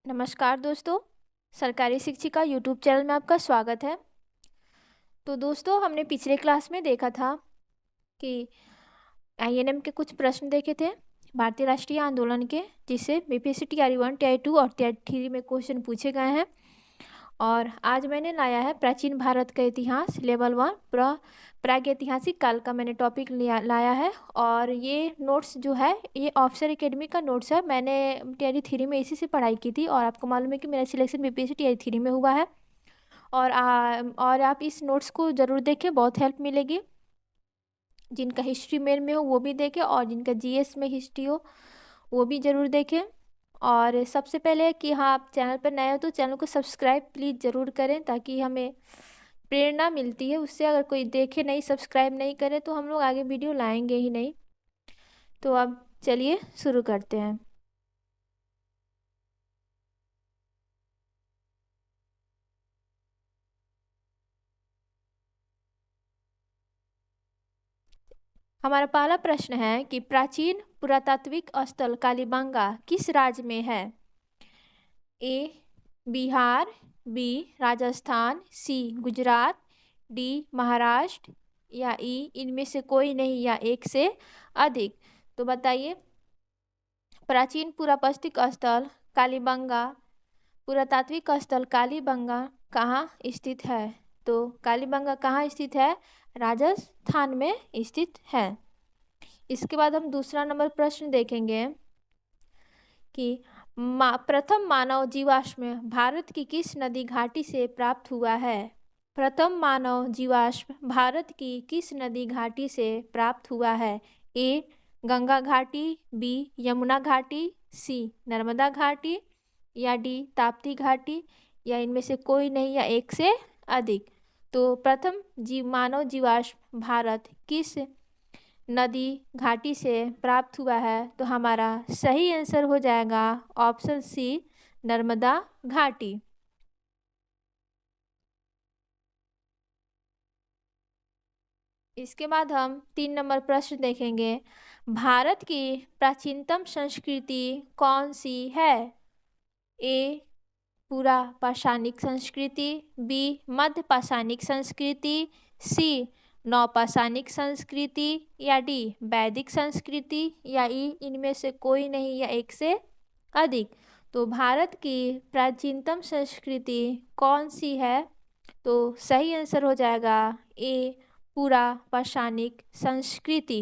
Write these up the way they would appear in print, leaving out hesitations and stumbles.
नमस्कार दोस्तों, सरकारी शिक्षिका यूट्यूब चैनल में आपका स्वागत है। तो दोस्तों, हमने पिछले क्लास में देखा था कि आईएनएम के कुछ प्रश्न देखे थे भारतीय राष्ट्रीय आंदोलन के, जिससे बीपीएससी टीआरई 1, टीआरई 2 और टीआरई 3 में क्वेश्चन पूछे गए हैं। और आज मैंने लाया है प्राचीन भारत का इतिहास लेवल 1 प्रागैतिहासिक काल का मैंने टॉपिक लाया है। और ये नोट्स जो है ये ऑफिसर एकेडमी का नोट्स है। मैंने टीआरई 3 में इसी से पढ़ाई की थी और आपको मालूम है कि मेरा सिलेक्शन बीपीएससी टीआरई 3 में हुआ है। और आप इस नोट्स को ज़रूर देखें, बहुत हेल्प मिलेगी। जिनका हिस्ट्री मेन में हो वो भी देखें और जिनका जीएस में हिस्ट्री हो वो भी ज़रूर देखें। और सबसे पहले कि हाँ, आप चैनल पर नए हो तो चैनल को सब्सक्राइब प्लीज़ ज़रूर करें, ताकि हमें प्रेरणा मिलती है उससे। अगर कोई देखे नहीं, सब्सक्राइब नहीं करे तो हम लोग आगे वीडियो लाएंगे ही नहीं। तो अब चलिए शुरू करते हैं। हमारा पहला प्रश्न है कि प्राचीन पुरातात्विक स्थल कालीबंगा किस राज्य में है? ए बिहार, बी राजस्थान, सी गुजरात, डी महाराष्ट्र या ई इनमें से कोई नहीं या एक से अधिक। तो बताइए, प्राचीन पुरातात्विक स्थल कालीबंगा, पुरातात्विक स्थल कालीबंगा कहाँ स्थित है? तो कालीबंगा कहाँ स्थित है? राजस्थान में स्थित है। इसके बाद हम दूसरा नंबर प्रश्न देखेंगे कि प्रथम मानव जीवाश्म भारत की किस नदी घाटी से प्राप्त हुआ है? प्रथम मानव जीवाश्म भारत की किस नदी घाटी से प्राप्त हुआ है? ए गंगा घाटी, बी यमुना घाटी, सी नर्मदा घाटी या डी ताप्ती घाटी या इनमें से कोई नहीं या एक से अधिक। तो प्रथम मानव जीवाश्म भारत किस नदी घाटी से प्राप्त हुआ है? तो हमारा सही आंसर हो जाएगा ऑप्शन सी नर्मदा घाटी। इसके बाद हम 3 नंबर प्रश्न देखेंगे। भारत की प्राचीनतम संस्कृति कौन सी है? ए पूरा पाषाणिक संस्कृति, बी मध्य पाषाणिक संस्कृति, सी नवपाषाणिक संस्कृति या डी वैदिक संस्कृति या ई इनमें से कोई नहीं या एक से अधिक। तो भारत की प्राचीनतम संस्कृति कौन सी है? तो सही आंसर हो जाएगा ए पूरा पाषाणिक संस्कृति।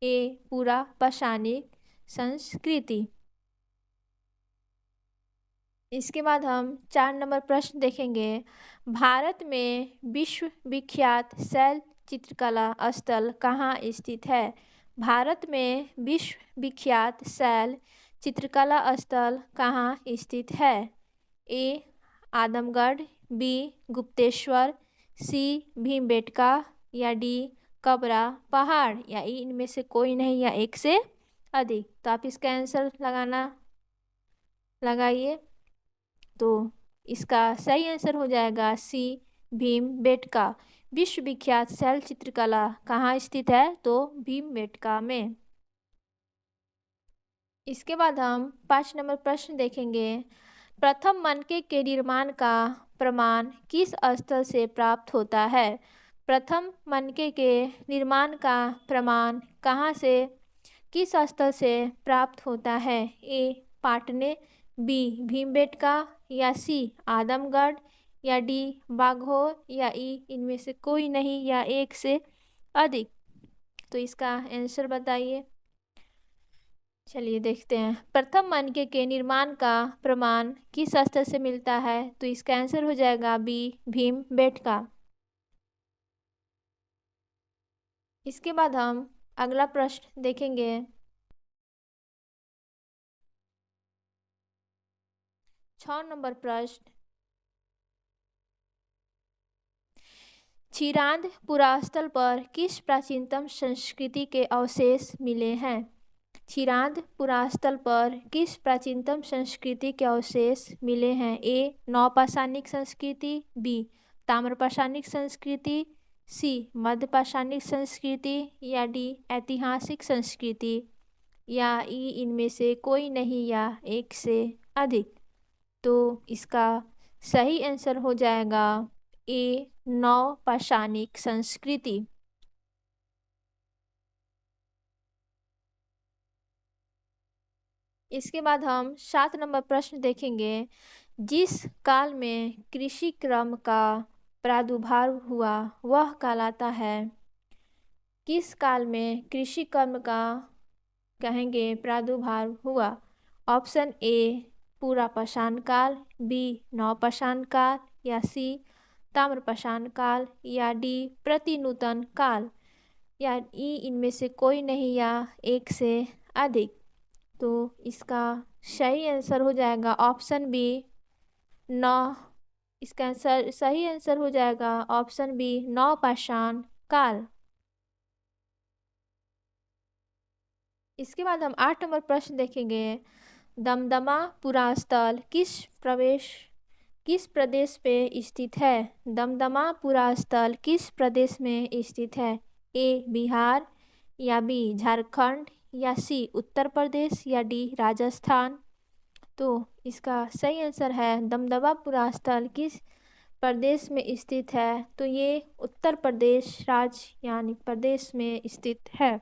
ए पूरा पाषाणिक संस्कृति। इसके बाद हम 4 नंबर प्रश्न देखेंगे। भारत में विश्व विख्यात शैल चित्रकला स्थल कहाँ स्थित है? भारत में विश्व विख्यात शैल चित्रकला स्थल कहाँ स्थित है? ए आदमगढ़, बी गुप्तेश्वर, सी भीमबेटका या डी कबरा पहाड़ या ई इनमें से कोई नहीं या एक से अधिक। तो आप इसका आंसर लगाइए। तो इसका सही आंसर हो जाएगा सी भीमबेटका। विश्व विख्यात शैल चित्रकला कहाँ स्थित है? तो भीमबेटका में। इसके बाद हम 5 नंबर प्रश्न देखेंगे। प्रथम मनके के निर्माण का प्रमाण किस स्थल से प्राप्त होता है? प्रथम मनके के निर्माण का प्रमाण कहाँ से, किस स्थल से प्राप्त होता है? ए पाटने, बी भीमबेटका या सी आदमगढ़ या डी बाघोर या ई इनमें से कोई नहीं या एक से अधिक। तो इसका आंसर बताइए। चलिए देखते हैं। प्रथम मनके के निर्माण का प्रमाण किस स्थल से मिलता है? तो इसका आंसर हो जाएगा बी भीमबेटका। इसके बाद हम अगला प्रश्न देखेंगे। 6 नंबर प्रश्न। छिरांद पुरास्थल पर किस प्राचीनतम संस्कृति के अवशेष मिले हैं? छिरांद पुरास्थल पर किस प्राचीनतम संस्कृति के अवशेष मिले हैं? ए नवपाषाणिक संस्कृति, बी ताम्रपाषाणिक संस्कृति, सी मध्यपाषाणिक संस्कृति या डी ऐतिहासिक संस्कृति या ई इनमें से कोई नहीं या एक से अधिक। तो इसका सही आंसर हो जाएगा ए, नवपाषाणिक संस्कृति। इसके बाद हम 7 नंबर प्रश्न देखेंगे। जिस काल में कृषि क्रम का प्रादुर्भाव हुआ वह कहलाता है। किस काल में कृषि कर्म का कहेंगे प्रादुर्भाव हुआ? ऑप्शन ए पूरा पाषाण काल, बी नवपाषाण काल, या सी ताम्रपाषाण काल, या डी प्रतिनूतन काल, या ई इनमें से कोई नहीं या एक से अधिक। तो इसका सही आंसर हो जाएगा ऑप्शन बी नौ। इसका आंसर सही आंसर हो जाएगा ऑप्शन बी नवपाषाण काल। इसके बाद हम 8 नंबर प्रश्न देखेंगे। दमदमा पुरास्थल किस प्रदेश पे स्थित है? दमदमा पुरास्थल किस प्रदेश में स्थित है? ए बिहार, या बी झारखंड, या सी उत्तर प्रदेश, या डी राजस्थान। तो इसका सही आंसर है दमदमा पुरास्थल किस प्रदेश में स्थित है? तो ये उत्तर प्रदेश राज्य यानी प्रदेश में स्थित है।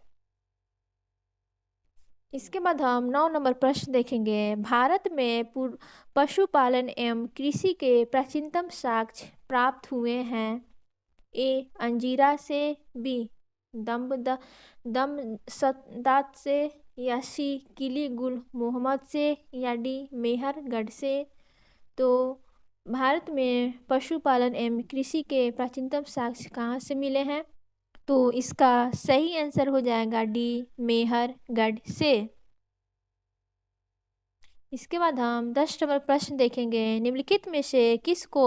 इसके बाद हम 9 नंबर प्रश्न देखेंगे। भारत में पशुपालन एवं कृषि के प्राचीनतम साक्ष्य प्राप्त हुए हैं। ए अंजीरा से, बी दमसदात से, या सी किली गुल मोहम्मद से, या डी मेहरगढ़ से। तो भारत में पशुपालन एवं कृषि के प्राचीनतम साक्ष्य कहाँ से मिले हैं? तो इसका सही आंसर हो जाएगा डी मेहरगढ़ से। इसके बाद हम 10 नंबर प्रश्न देखेंगे। निम्नलिखित में से किसको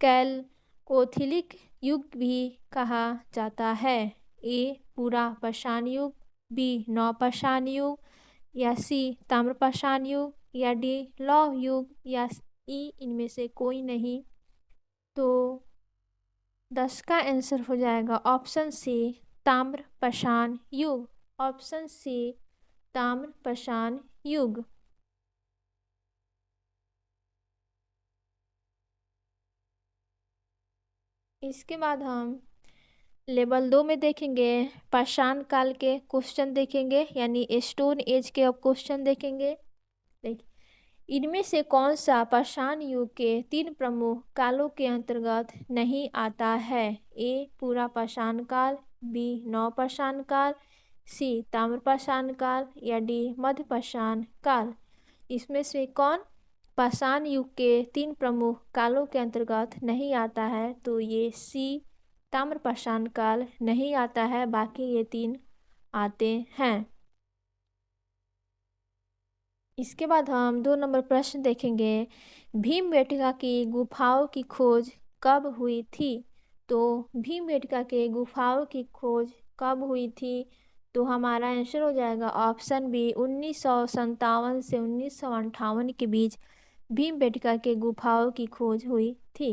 कैलकोलिथिक युग भी कहा जाता है? ए पूरा पाषाण युग, बी नवपाषाण युग, या सी ताम्रपाषाण युग, या डी लौह युग, या ई इनमें से कोई नहीं। तो 10 का आंसर हो जाएगा ऑप्शन सी ताम्रपाषाण युग। ऑप्शन सी ताम्रपाषाण युग। इसके बाद हम लेवल 2 में देखेंगे। पाषाण काल के क्वेश्चन देखेंगे यानी स्टोन एज के अब क्वेश्चन देखेंगे। देखिए, इनमें से कौन सा पाषाण युग के 3 प्रमुख कालों के अंतर्गत नहीं आता है? ए पूरा पाषाण काल, बी नवपाषाण काल, सी ताम्रपाषाण काल, या डी मध्यपाषाण काल। इसमें से कौन पाषाण युग के 3 प्रमुख कालों के अंतर्गत नहीं आता है? तो ये सी ताम्रपाषाण काल नहीं आता है, बाकी ये 3 आते हैं। इसके बाद हम 2 नंबर प्रश्न देखेंगे। भीमबेटका की गुफाओं की खोज कब हुई थी? तो भीमबेटका के गुफाओं की खोज कब हुई थी? तो हमारा आंसर हो जाएगा ऑप्शन बी 1957 से 1958 के बीच भीमबेटका के गुफाओं की खोज हुई थी।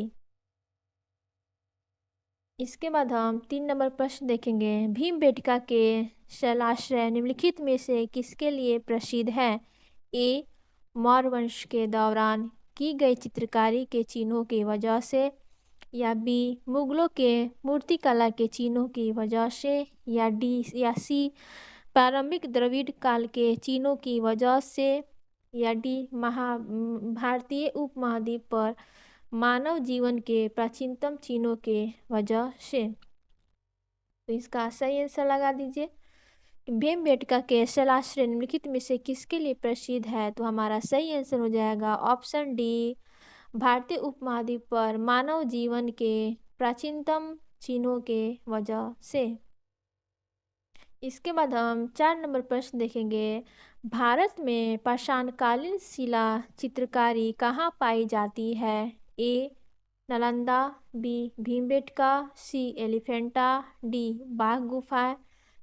इसके बाद हम 3 नंबर प्रश्न देखेंगे। भीमबेटका के शैलाश्रय निम्नलिखित में से किसके लिए प्रसिद्ध है? ए मौर्य वंश के दौरान की गई चित्रकारी के चिन्हों की वजह से, या बी मुगलों के मूर्तिकला के चिन्हों की वजह से, या डी या सी प्रारंभिक द्रविड़ काल के चिन्हों की वजह से, या डी भारतीय उपमहाद्वीप पर मानव जीवन के प्राचीनतम चिन्हों के वजह से। तो इसका सही आंसर लगा दीजिए। भीमबेटका के शैलाश्रय निम्नलिखित में से किसके लिए प्रसिद्ध है? तो हमारा सही आंसर हो जाएगा ऑप्शन डी भारतीय उपमहाद्वीप पर मानव जीवन के प्राचीनतम चिन्हों के वजह से। इसके बाद हम 4 नंबर प्रश्न देखेंगे। भारत में पाषाणकालीन शिला चित्रकारी कहाँ पाई जाती है? ए नालंदा, बी भीमबेटका, सी एलिफेंटा, डी बाघ गुफा,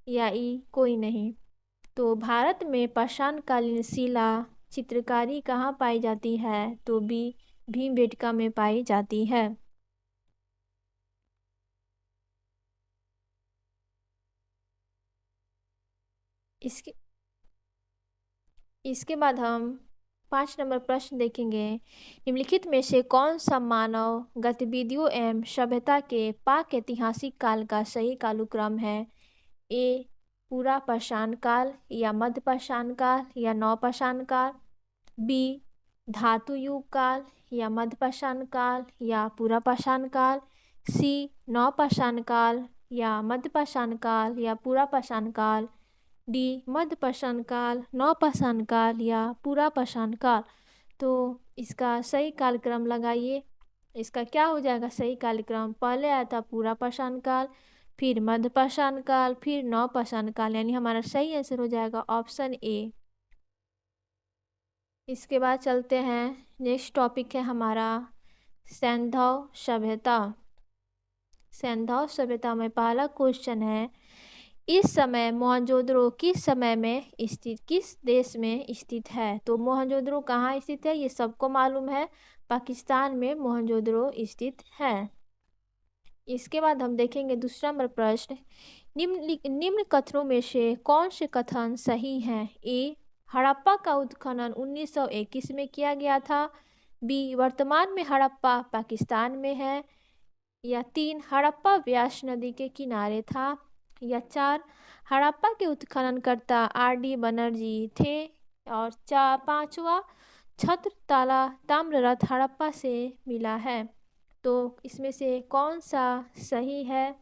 या ई कोई नहीं। तो भारत में पाषाणकालीन शिला चित्रकारी कहाँ पाई जाती है? तो बी भीमबेटका में पाई जाती है। इसके इसके बाद हम 5 नंबर प्रश्न देखेंगे। निम्नलिखित में से कौन सा मानव गतिविधियों एवं सभ्यता के पाक ऐतिहासिक काल का सही कालक्रम है? ए पूरा पाषाण काल या मध्य पाषाण काल या नवपाषाण काल, बी धातु युग काल या मध्य पाषाण काल या पूरा पाषाण काल, सी नवपाषाण काल या मध्य पाषाण काल या पूरा पाषाण काल, डी मध्य पाषाण काल, नवपाषाण काल या पूरा पाषाण काल। तो इसका सही कालक्रम लगाइए। इसका क्या हो जाएगा सही कालक्रम? पहले आया था पूरा पाषाण काल, फिर मध्य पाषाण काल, फिर नवपाषाण काल, यानी हमारा सही आंसर हो जाएगा ऑप्शन ए। इसके बाद चलते हैं, नेक्स्ट टॉपिक है हमारा सैंधव सभ्यता। सैंधव सभ्यता में पहला क्वेश्चन है, इस समय मोहनजोदड़ो किस समय में स्थित, किस देश में स्थित है? तो मोहनजोदड़ो कहाँ स्थित है ये सबको मालूम है, पाकिस्तान में मोहनजोदड़ो स्थित है। इसके बाद हम देखेंगे दूसरा नंबर प्रश्न, निम्न कथनों में से कौन से कथन सही हैं? ए हड़प्पा का उत्खनन 1921 में किया गया था, बी वर्तमान में हड़प्पा पाकिस्तान में है, या 3 हड़प्पा व्यास नदी के किनारे था, या 4 हड़प्पा के उत्खननकर्ता आर.डी. बनर्जी थे, और 5वां छत्र ताला ताम्ररथ हड़प्पा से मिला है। तो इसमें से कौन सा सही है?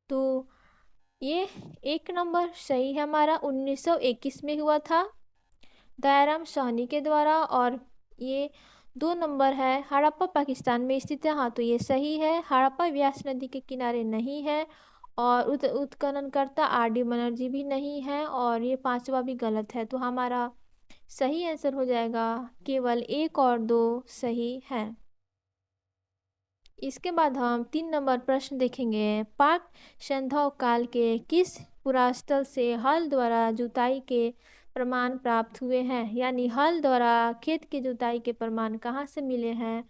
तो ये 1 नंबर सही है हमारा, 1921 में हुआ था दयाराम साहनी के द्वारा, और ये 2 नंबर है हड़प्पा पाकिस्तान में स्थित है। हाँ, तो ये सही है, हड़प्पा व्यास नदी के किनारे नहीं है, और उत्खननकर्ता आर.डी. बनर्जी भी नहीं है, और ये 5वां भी गलत है। तो हमारा सही आंसर हो जाएगा केवल 1 और 2 सही है। इसके बाद हम 3 नंबर प्रश्न देखेंगे, पाक सैंधव काल के किस पुरास्थल से हल द्वारा जुताई के प्रमाण प्राप्त हुए हैं? यानी हल द्वारा खेत की जुताई के प्रमाण कहाँ से मिले हैं?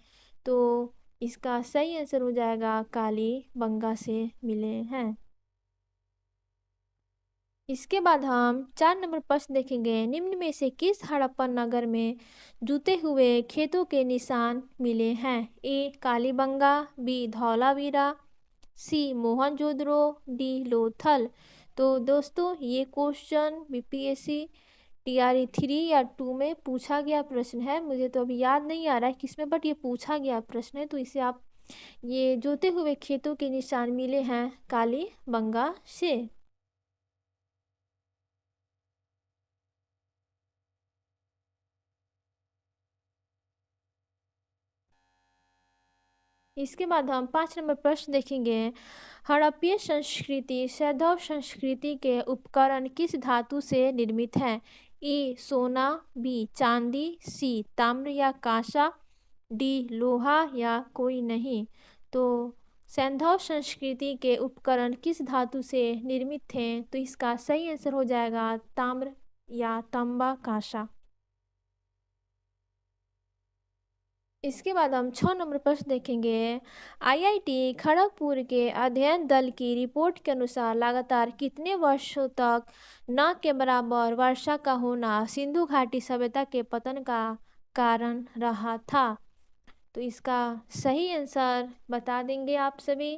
तो इसका सही आंसर हो जाएगा काली बंगा से मिले हैं। इसके बाद हम 4 नंबर प्रश्न देखेंगे, निम्न में से किस हड़प्पा नगर में जुते हुए खेतों के निशान मिले हैं? ए कालीबंगा, बी धौलावीरा, सी मोहनजोदड़ो, डी लोथल। तो दोस्तों ये क्वेश्चन बीपीएससी टीआरई 3 या 2 में पूछा गया प्रश्न है, मुझे तो अभी याद नहीं आ रहा है किसमें, बट ये पूछा गया प्रश्न है। तो इसे आप, ये जोते हुए खेतों के निशान मिले हैं कालीबंगा से। इसके बाद हम 5 नंबर प्रश्न देखेंगे, हड़प्पीय संस्कृति सैंधव संस्कृति के उपकरण किस धातु से निर्मित हैं? ए सोना, बी चांदी, सी ताम्र या कांसा, डी लोहा या कोई नहीं। तो सैंधव संस्कृति के उपकरण किस धातु से निर्मित थे? तो इसका सही आंसर हो जाएगा ताम्र या तांबा कांसा। इसके बाद हम 6 नंबर प्रश्न देखेंगे, आईआईटी खड़गपुर के अध्ययन दल की रिपोर्ट के अनुसार लगातार कितने वर्षों तक न के बराबर वर्षा का होना सिंधु घाटी सभ्यता के पतन का कारण रहा था? तो इसका सही आंसर बता देंगे आप सभी।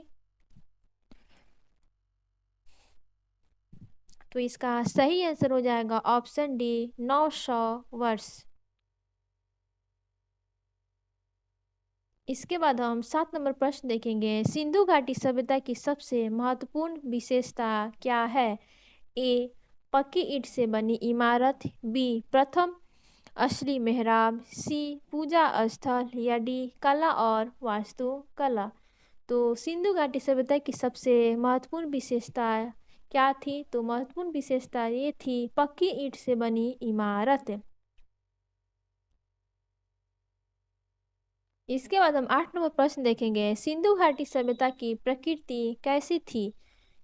तो इसका सही आंसर हो जाएगा ऑप्शन डी 900 वर्ष। इसके बाद हम 7 नंबर प्रश्न देखेंगे, सिंधु घाटी सभ्यता की सबसे महत्वपूर्ण विशेषता क्या है? ए पक्की ईंट से बनी इमारत, बी प्रथम असली मेहराब, सी पूजा स्थल, या डी कला और वास्तुकला। तो सिंधु घाटी सभ्यता की सबसे महत्वपूर्ण विशेषता क्या थी? तो महत्वपूर्ण विशेषता ये थी पक्की ईंट से बनी इमारत। इसके बाद हम 8 नंबर प्रश्न देखेंगे, सिंधु घाटी सभ्यता की प्रकृति कैसी थी?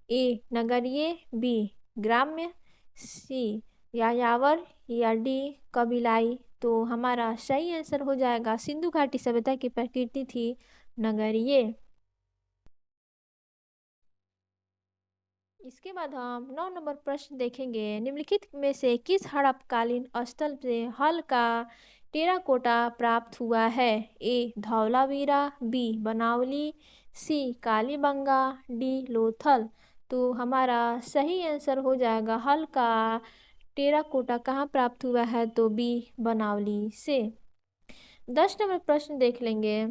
ए नगरीय, बी ग्राम्य, सी यायावर, या डी कबीलाई। तो हमारा सही आंसर हो जाएगा सिंधु घाटी सभ्यता की प्रकृति थी नगरीय। इसके बाद हम 9 नंबर प्रश्न देखेंगे। निम्नलिखित में से किस हड़पकालीन स्थल से हल का टेराकोटा प्राप्त हुआ है? ए धौलावीरा, बी बनावली, सी कालीबंगा, डी लोथल। तो हमारा सही आंसर हो जाएगा हल का टेराकोटा कहाँ प्राप्त हुआ है? तो बी बनावली से। 10 नंबर प्रश्न देख लेंगे।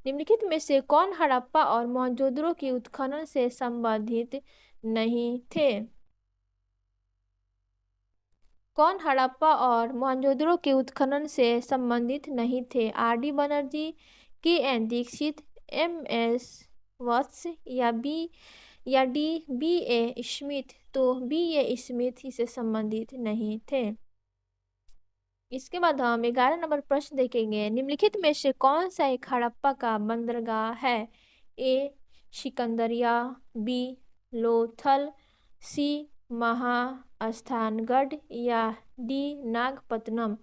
निम्नलिखित में से कौन हड़प्पा और मोहनजोदड़ो के उत्खनन से संबंधित नहीं थे? कौन हड़प्पा और मोहनजोदड़ो के उत्खनन से संबंधित नहीं थे? आर डी बनर्जी, के एन दीक्षित, एम एस वत्स या डी बी ए स्मिथ। तो बी ए स्मिथ से संबंधित नहीं थे। इसके बाद हम 11 नंबर प्रश्न देखेंगे। निम्नलिखित में से कौन सा एक हड़प्पा का बंदरगाह है? ए सिकंदरिया, बी लोथल, सी महास्थानगढ़ या डी नागपत्तनम।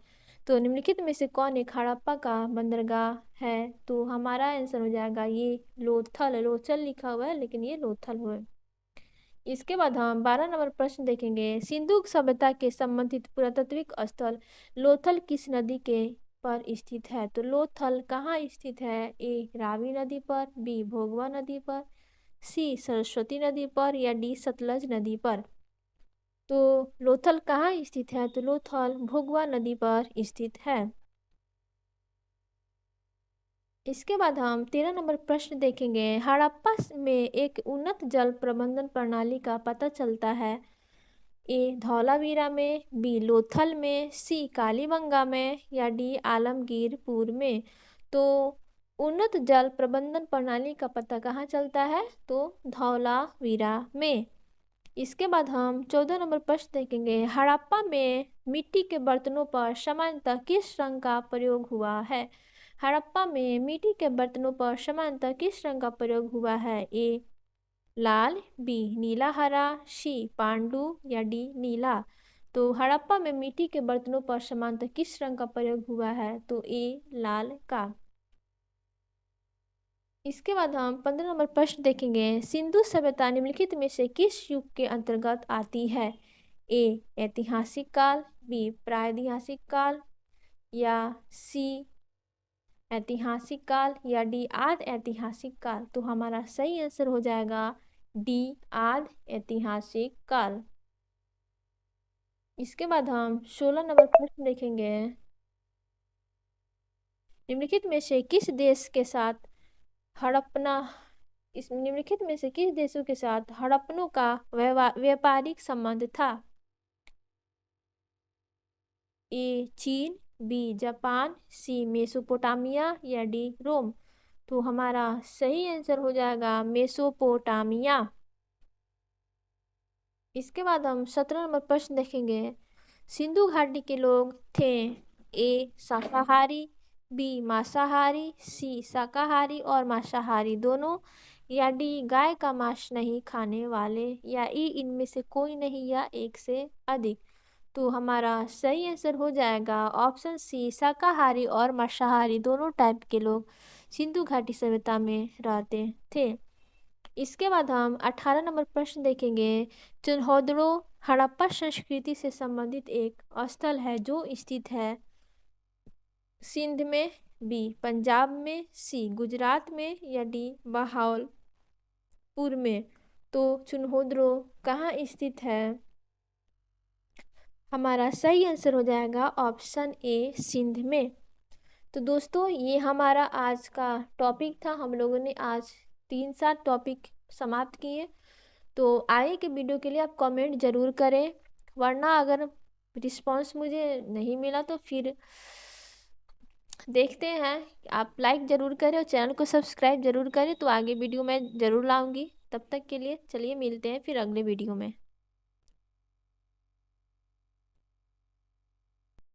तो निम्नलिखित में से कौन एक हड़प्पा का बंदरगाह है? तो हमारा आंसर हो जाएगा ये लोथल। लोचल लिखा हुआ है लेकिन ये लोथल हुआ। इसके बाद हम 12 नंबर प्रश्न देखेंगे। सिंधु सभ्यता के संबंधित पुरातात्विक स्थल लोथल किस नदी के पर स्थित है? तो लोथल कहाँ स्थित है? ए रावी नदी पर, बी भोगवा नदी पर, सी सरस्वती नदी पर या डी सतलज नदी पर। तो लोथल कहाँ स्थित है? तो लोथल भोगवा नदी पर स्थित है। इसके बाद हम 13 नंबर प्रश्न देखेंगे। हड़प्पा में एक उन्नत जल प्रबंधन प्रणाली का पता चलता है। ए धौलावीरा में, बी लोथल में, सी कालीबंगा में या डी आलमगीरपुर में। तो उन्नत जल प्रबंधन प्रणाली का पता कहाँ चलता है? तो धौलावीरा में। इसके बाद हम 14 नंबर प्रश्न देखेंगे। हड़प्पा में मिट्टी के बर्तनों पर सामान्यतः किस रंग का प्रयोग हुआ है? हड़प्पा में मिट्टी के बर्तनों पर सामान्यतः किस रंग का प्रयोग हुआ है? ए लाल, बी नीला हरा, सी पांडु या डी नीला। तो हड़प्पा में मिट्टी के बर्तनों पर सामान्यतः किस रंग का प्रयोग हुआ है? तो ए लाल का। इसके बाद हम 15 नंबर प्रश्न देखेंगे। सिंधु सभ्यता निम्नलिखित में से किस युग के अंतर्गत आती है? ए ऐतिहासिक काल, बी प्रागैतिहासिक काल या सी ऐतिहासिक काल या डी आद ऐतिहासिक काल। तो हमारा सही आंसर हो जाएगा डी आद ऐतिहासिक काल। इसके बाद हम 16 नंबर प्रश्न देखेंगे। निम्नलिखित में से किस देश के साथ हड़प्पा इस निम्नलिखित में से किस देशों के साथ हड़प्पनों का व्यापारिक संबंध था? ए चीन, बी जापान, सी मेसोपोटामिया या डी रोम। तो हमारा सही आंसर हो जाएगा मेसोपोटामिया। इसके बाद हम 17 नंबर प्रश्न देखेंगे। सिंधु घाटी के लोग थे ए शाकाहारी, बी मांसाहारी, सी शाकाहारी और मांसाहारी दोनों या डी गाय का मांस नहीं खाने वाले या ई इनमें से कोई नहीं या एक से अधिक। तो हमारा सही आंसर हो जाएगा ऑप्शन सी शाकाहारी और मांसाहारी दोनों टाइप के लोग सिंधु घाटी सभ्यता में रहते थे। इसके बाद हम 18 नंबर प्रश्न देखेंगे। चिन्होदड़ो हड़प्पा संस्कृति से संबंधित एक स्थल है जो स्थित है सिंध में, बी पंजाब में, सी गुजरात में या डी बहावलपुर में। तो चिन्होदड़ो कहाँ स्थित है? हमारा सही आंसर हो जाएगा ऑप्शन ए सिंध में। तो दोस्तों ये हमारा आज का टॉपिक था। हम लोगों ने आज 3-7 टॉपिक समाप्त किए। तो आगे के वीडियो के लिए आप कमेंट ज़रूर करें, वरना अगर रिस्पांस मुझे नहीं मिला तो फिर देखते हैं। आप लाइक ज़रूर करें और चैनल को सब्सक्राइब ज़रूर करें। तो आगे वीडियो मैं ज़रूर लाऊंगी। तब तक के लिए चलिए मिलते हैं फिर अगले वीडियो में।